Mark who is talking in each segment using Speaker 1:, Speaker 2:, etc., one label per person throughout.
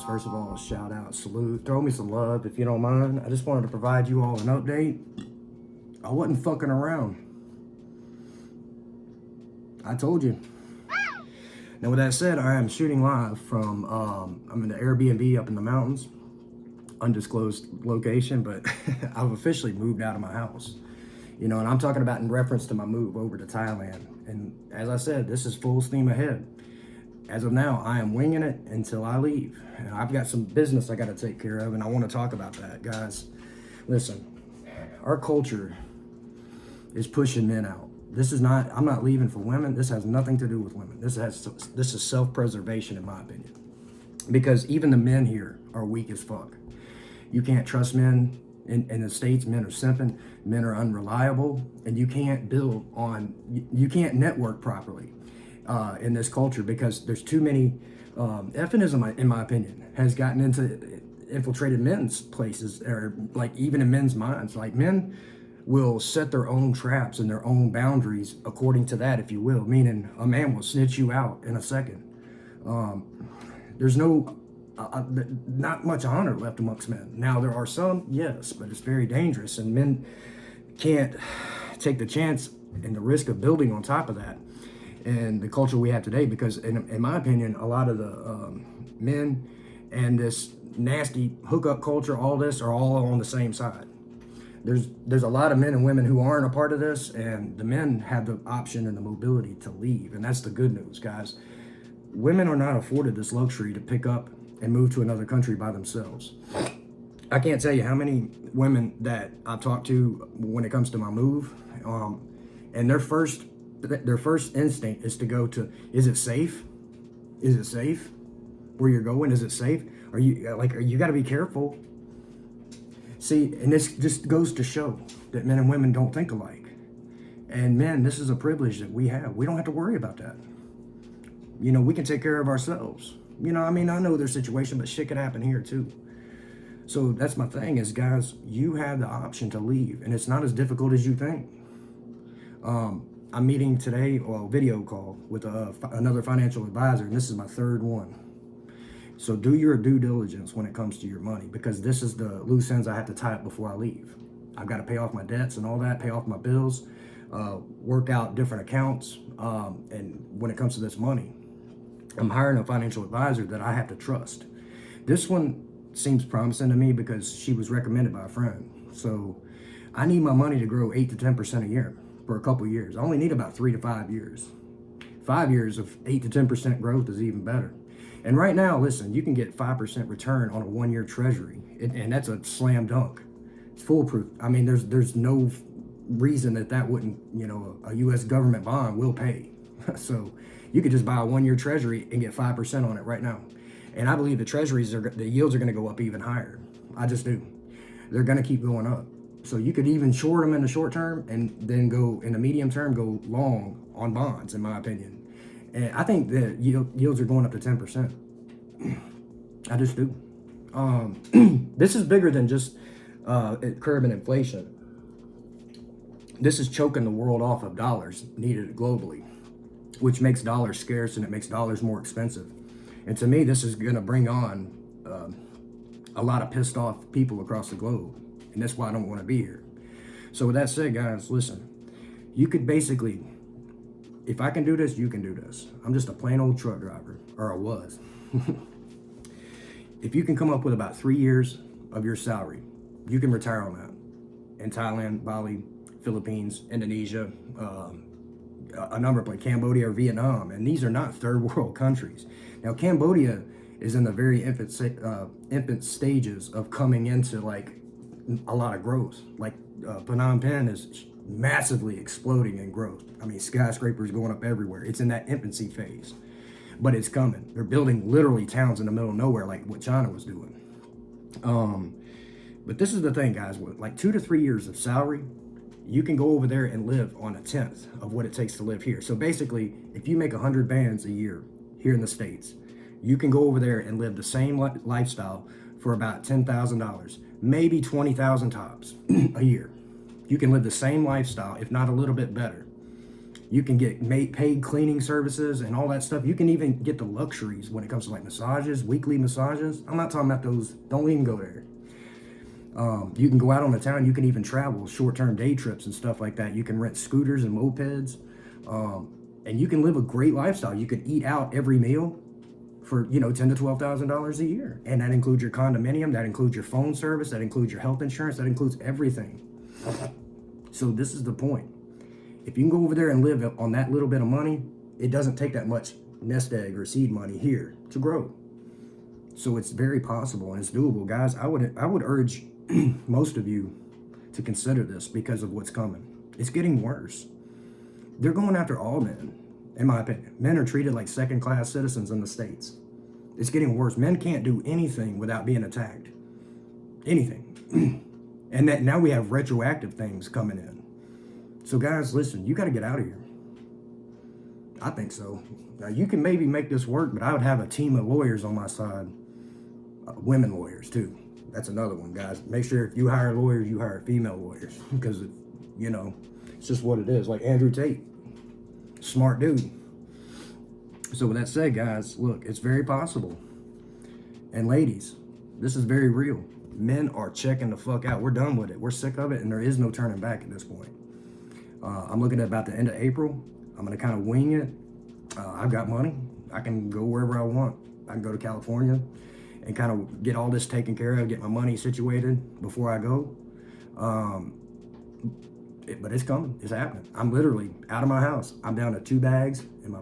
Speaker 1: First of all, shout out, salute, throw me some love if you don't mind. I just wanted to provide you all an update. I wasn't fucking around. I told you. Now, with that said, I am shooting live from, I'm in the Airbnb up in the mountains, undisclosed location, but I've officially moved out of my house. You know, and I'm talking about in reference to my move over to Thailand. And as I said, this is full steam ahead. As of now, I am winging it until I leave. And I've got some business I got to take care of, and I want to talk about that, guys. Listen, our culture is pushing men out. This is not, I'm not leaving for women. This has nothing to do with women. This is self-preservation, in my opinion. Because even the men here are weak as fuck. You can't trust men. In the States, men are simping, men are unreliable, and you can't build on, you can't network properly in this culture because there's too many, effing, in my opinion, has gotten into, infiltrated men's places, or like even in men's minds. Like men will set their own traps and their own boundaries according to that, if you will, meaning a man will snitch you out in a second. There's no, not much honor left amongst men. Now, there are some, yes, but it's very dangerous, and men can't take the chance and the risk of building on top of that and the culture we have today, because in my opinion, a lot of the men and this nasty hookup culture, all this, are all on the same side. There's a lot of men and women who aren't a part of this, and the men have the option and the mobility to leave, and that's the good news, guys. Women are not afforded this luxury to pick up and move to another country by themselves. I can't tell you how many women that I've talked to when it comes to my move, and their first instinct is to go to, is it safe? Is it safe? Where you're going, is it safe? You got to be careful. See, and this just goes to show that men and women don't think alike. And men, this is a privilege that we have. We don't have to worry about that. You know, we can take care of ourselves. You know, I mean, I know their situation, but shit could happen here too. So that's my thing is, guys, you have the option to leave, and it's not as difficult as you think. I'm meeting today, video call with another financial advisor, and this is my third one. So do your due diligence when it comes to your money, because this is the loose ends I have to tie up before I leave. I've got to pay off my debts and all that, pay off my bills, work out different accounts, and when it comes to this money, I'm hiring a financial advisor that I have to trust. This one seems promising to me because she was recommended by a friend. So I need my money to grow 8 to 10% a year for a couple years. I only need about 3 to 5 years. 5 years of 8 to 10% growth is even better. And right now, listen, you can get 5% return on a 1-year treasury, and that's a slam dunk. It's foolproof. I mean, there's no reason that wouldn't, you know, a U.S. government bond will pay. So you could just buy a 1-year treasury and get 5% on it right now. And I believe the treasuries, the yields are going to go up even higher. I just do. They're going to keep going up. So you could even short them in the short term and then go in the medium term, go long on bonds, in my opinion. And I think the yields are going up to 10%. I just do. This is bigger than just curbing inflation. This is choking the world off of dollars needed globally, which makes dollars scarce and it makes dollars more expensive. And to me, this is going to bring on a lot of pissed off people across the globe. And that's why I don't want to be here. So with that said, guys, listen, you could basically, if I can do this, you can do this. I'm just a plain old truck driver, or I was. If you can come up with about 3 years of your salary, you can retire on that. In Thailand, Bali, Philippines, Indonesia, a number of places, Cambodia or Vietnam, and these are not third world countries. Now, Cambodia is in the very infant stages of coming into like a lot of growth. Like Phnom Penh is massively exploding in growth. I mean, skyscrapers going up everywhere. It's in that infancy phase, but it's coming. They're building literally towns in the middle of nowhere, like what China was doing. But this is the thing, guys, with like 2 to 3 years of salary, you can go over there and live on 1/10 of what it takes to live here. So basically, if you make 100 bands a year here in the States, you can go over there and live the same lifestyle for about $10,000, maybe 20,000 tops a year. You can live the same lifestyle, if not a little bit better, You can get paid cleaning services and all that stuff. You can even get the luxuries when it comes to like massages, weekly massages. I'm not talking about those. Don't even go there. You can go out on the town. You can even travel short-term day trips and stuff like that. You can rent scooters and mopeds, and you can live a great lifestyle. You can eat out every meal for $10,000 to $12,000 a year, and that includes your condominium, that includes your phone service, that includes your health insurance, that includes everything. So this is the point. If you can go over there and live on that little bit of money, it doesn't take that much nest egg or seed money here to grow. So it's very possible and it's doable, guys. I would urge most of you to consider this because of what's coming. It's getting worse. They're going after all men, in my opinion. Men are treated like second-class citizens in the States. It's getting worse. Men can't do anything without being attacked. Anything. And that now we have retroactive things coming in. So guys, listen, you got to get out of here. I think so. Now, you can maybe make this work, but I would have a team of lawyers on my side. Women lawyers, too. That's another one, guys. Make sure if you hire lawyers, you hire female lawyers. Because, it's just what it is. Like Andrew Tate. Smart dude. So with that said, guys, look, it's very possible. And ladies, this is very real. Men are checking the fuck out. We're done with it. We're sick of it, and there is no turning back at this point. I'm looking at about the end of April. I'm going to kind of wing it. I've got money. I can go wherever I want. I can go to California and kind of get all this taken care of, get my money situated before I go. But it's coming. It's happening. I'm literally out of my house. I'm down to 2 bags in my,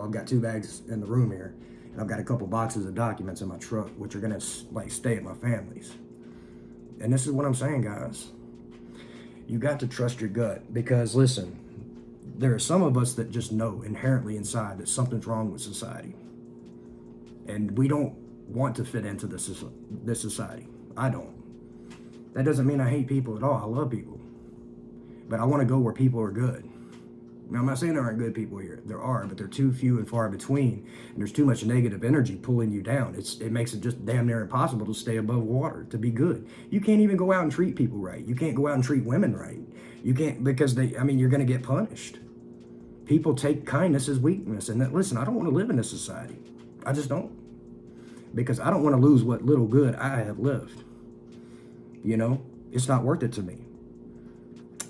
Speaker 1: I've got 2 bags in the room here. And I've got a couple boxes of documents in my truck, which are going to stay at my family's. And this is what I'm saying, guys. You got to trust your gut because, listen, there are some of us that just know inherently inside that something's wrong with society. And we don't want to fit into this society. I don't. That doesn't mean I hate people at all. I love people. But I want to go where people are good. Now, I'm not saying there aren't good people here. There are, but they're too few and far between. And there's too much negative energy pulling you down. It makes it just damn near impossible to stay above water, to be good. You can't even go out and treat people right. You can't go out and treat women right. You can't, because you're going to get punished. People take kindness as weakness. And listen, I don't want to live in this society. I just don't. Because I don't want to lose what little good I have lived. It's not worth it to me.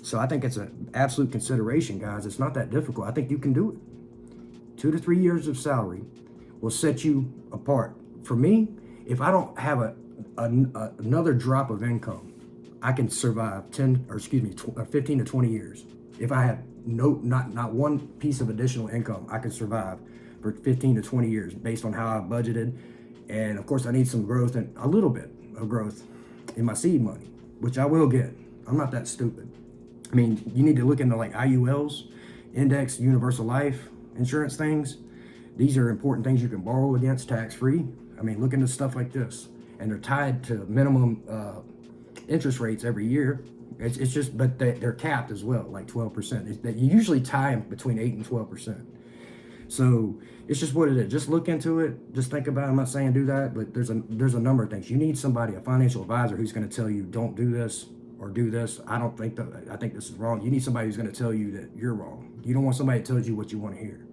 Speaker 1: So I think it's an absolute consideration, guys. It's not that difficult. I think you can do it. 2 to 3 years of salary will set you apart. For me, if I don't have another drop of income, I can survive 15 to 20 years. If I have not one piece of additional income, I can survive for 15 to 20 years based on how I've budgeted. And of course, I need some growth and a little bit of growth in my seed money, which I will get. I'm not that stupid. I mean, you need to look into like IULs, Index Universal Life Insurance things. These are important things you can borrow against tax-free. I mean, look into stuff like this. And they're tied to minimum interest rates every year. It's just, but they're capped as well, like 12%. You usually tie them between 8 and 12%. So it's just what it is. Just look into it. Just think about it. I'm not saying do that, but there's a number of things. You need somebody, a financial advisor, who's going to tell you, don't do this or do this. I think this is wrong. You need somebody who's going to tell you that you're wrong. You don't want somebody that tells you what you want to hear.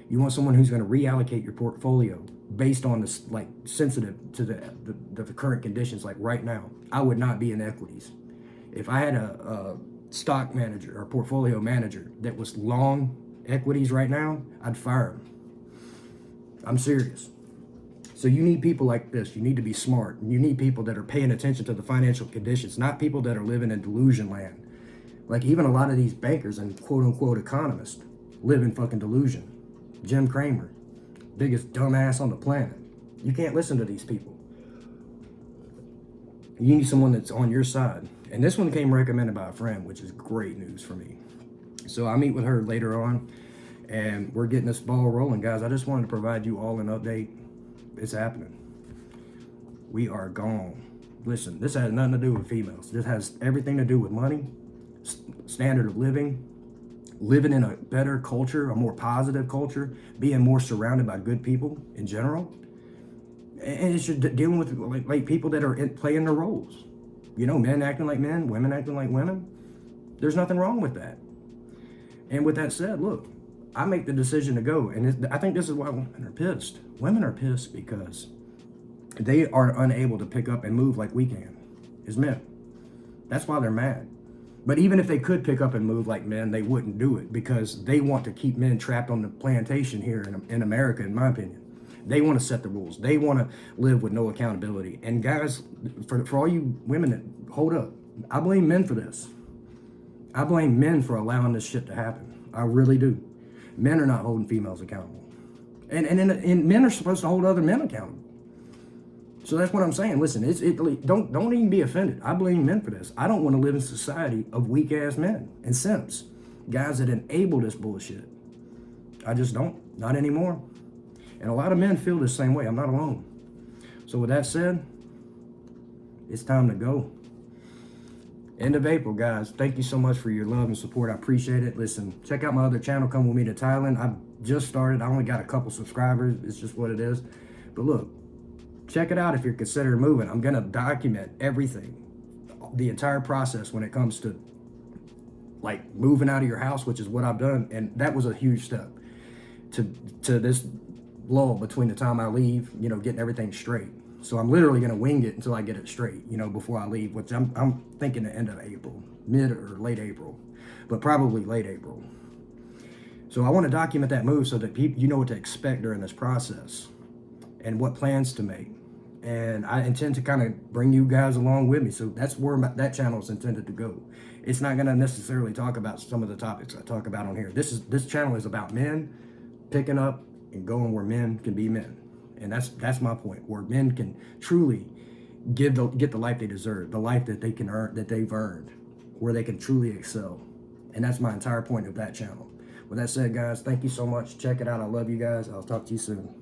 Speaker 1: You want someone who's going to reallocate your portfolio based on this, like sensitive to the current conditions. Like right now, I would not be in equities. If I had a stock manager or portfolio manager that was long equities right now, I'd fire him. I'm serious. So you need people like this. You need to be smart. You need people that are paying attention to the financial conditions, not people that are living in delusion land. Like even a lot of these bankers and quote unquote economists live in fucking delusion. Jim Cramer, biggest dumbass on the planet. You can't listen to these people. You need someone that's on your side. And this one came recommended by a friend, which is great news for me. So I meet with her later on, and we're getting this ball rolling, guys. I just wanted to provide you all an update. It's happening. We are gone. Listen, this has nothing to do with females. This has everything to do with money, standard of living in a better culture, a more positive culture, being more surrounded by good people in general. And it's just dealing with like people that are playing their roles. Men acting like men, women acting like women. There's nothing wrong with that. And with that said, look, I make the decision to go. And I think this is why women are pissed. Women are pissed because they are unable to pick up and move like we can as men. That's why they're mad. But even if they could pick up and move like men, they wouldn't do it because they want to keep men trapped on the plantation here in America, in my opinion. They want to set the rules. They want to live with no accountability. And guys, for all you women that hold up, I blame men for this. I blame men for allowing this shit to happen. I really do. Men are not holding females accountable. And men are supposed to hold other men accountable. So that's what I'm saying. Listen, don't even be offended. I blame men for this. I don't want to live in a society of weak ass men and simps, guys that enable this bullshit. I just don't. Not anymore. And a lot of men feel the same way. I'm not alone. So with that said, it's time to go. End of April, guys. Thank you so much for your love and support. I appreciate it. Listen, check out my other channel, Come With Me to Thailand. I've just started. I only got a couple subscribers. It's just what it is. But look, check it out if you're considering moving. I'm going to document everything, the entire process when it comes to like moving out of your house, which is what I've done. And that was a huge step to this lull between the time I leave, you know, getting everything straight. So I'm literally going to wing it until I get it straight, you know, before I leave, which I'm thinking the end of April, mid or late April, but probably late April. So I want to document that move so that people, you know what to expect during this process and what plans to make. And I intend to kind of bring you guys along with me. So that's where that channel is intended to go. It's not going to necessarily talk about some of the topics I talk about on here. This channel is about men picking up and going where men can be men. And that's my point, where men can truly get the life they deserve, the life that they can earn, that they've earned, where they can truly excel. And that's my entire point of that channel. With that said, guys, thank you so much. Check it out. I love you guys. I'll talk to you soon.